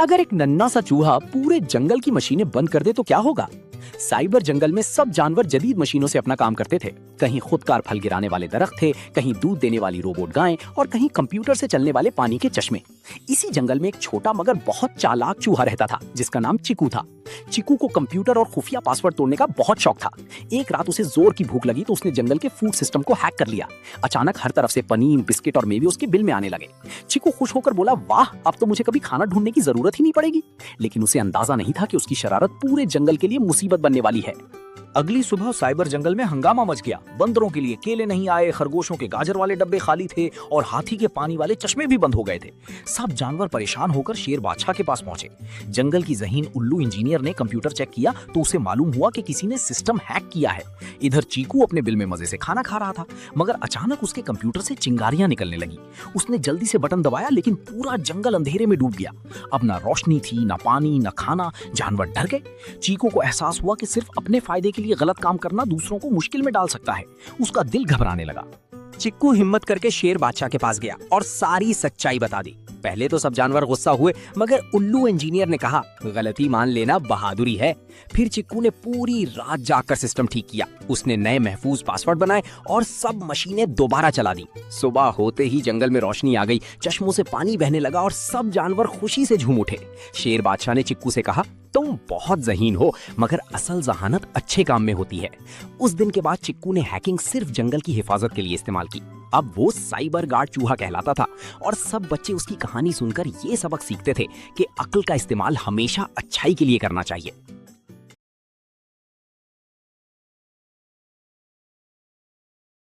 अगर एक नन्हा सा चूहा पूरे जंगल की मशीनें बंद कर दे तो क्या होगा? साइबर जंगल में सब जानवर जदीद मशीनों से अपना काम करते थे। कहीं खुदकार फल गिराने वाले दरख्त थे, कहीं दूध देने वाली रोबोट गायें और कहीं कंप्यूटर से चलने वाले पानी के चश्मे। इसी जंगल में एक छोटा मगर बहुत चालाक चूहा रहता था जिसका नाम चिकू था। चिकू को कंप्यूटर और खुफिया पासवर्ड तोड़ने का बहुत शौक था। एक रात उसे जोर की भूख लगी तो उसने जंगल के फूड सिस्टम को हैक कर लिया। अचानक हर तरफ से पनीर, बिस्किट और मेवे उसके बिल में आने लगे। चिकू खुश होकर बोला, वाह, अब तो मुझे कभी खाना ढूंढने की जरूरत ही नहीं पड़ेगी। लेकिन उसे अंदाजा नहीं था कि उसकी शरारत पूरे जंगल के लिए मुसीबत बनने वाली है। अगली सुबह साइबर जंगल में हंगामा मच गया। बंदरों के लिए केले नहीं आए, खरगोशों के गाजर वाले डब्बे खाली थे और हाथी के पानी वाले चश्मे भी बंद हो गए थे। सब जानवर परेशान होकर शेर बादशाह के पास पहुंचे। जंगल की ज़हीन उल्लू इंजीनियर ने कंप्यूटर चेक किया तो उसे मालूम हुआ कि किसी ने सिस्टम हैक किया है। इधर चीकू अपने बिल में मजे से खाना खा रहा था, मगर अचानक उसके कंप्यूटर से चिंगारियां निकलने लगी। उसने जल्दी से बटन दबाया लेकिन पूरा जंगल अंधेरे में डूब गया। अब ना रोशनी थी, ना पानी, ना खाना। जानवर डर गए। चीकू को एहसास हुआ कि सिर्फ अपने फायदे के लिए गलत काम करना दूसरों को मुश्किल में डाल सकता है। उसका दिल घबराने लगा। चिक्कू हिम्मत करके शेर बादशाह के पास गया और सारी सच्चाई बता दी। पहले तो सब जानवर गुस्सा हुए, मगर उल्लू इंजीनियर ने कहा, गलती मान लेना बहादुरी है। फिर चिक्कू ने पूरी रात जागकर सिस्टम ठीक किया। उसने नए महफूज पासवर्ड बनाए और सब मशीनें दोबारा चला दी। सुबह होते ही जंगल में रोशनी आ गई, चश्मों से पानी बहने लगा और सब जानवर खुशी से झूम उठे। शेर बादशाह ने चिक्कू से कहा, तुम बहुत ज़हीन हो, मगर असल जहानत अच्छे काम में होती है। उस दिन के बाद चिक्कू ने हैकिंग सिर्फ जंगल की हिफाजत के लिए इस्तेमाल की। अब वो साइबर गार्ड चूहा कहलाता था और सब बच्चे उसकी कहानी सुनकर ये सबक सीखते थे कि अक्ल का इस्तेमाल हमेशा अच्छाई के लिए करना चाहिए।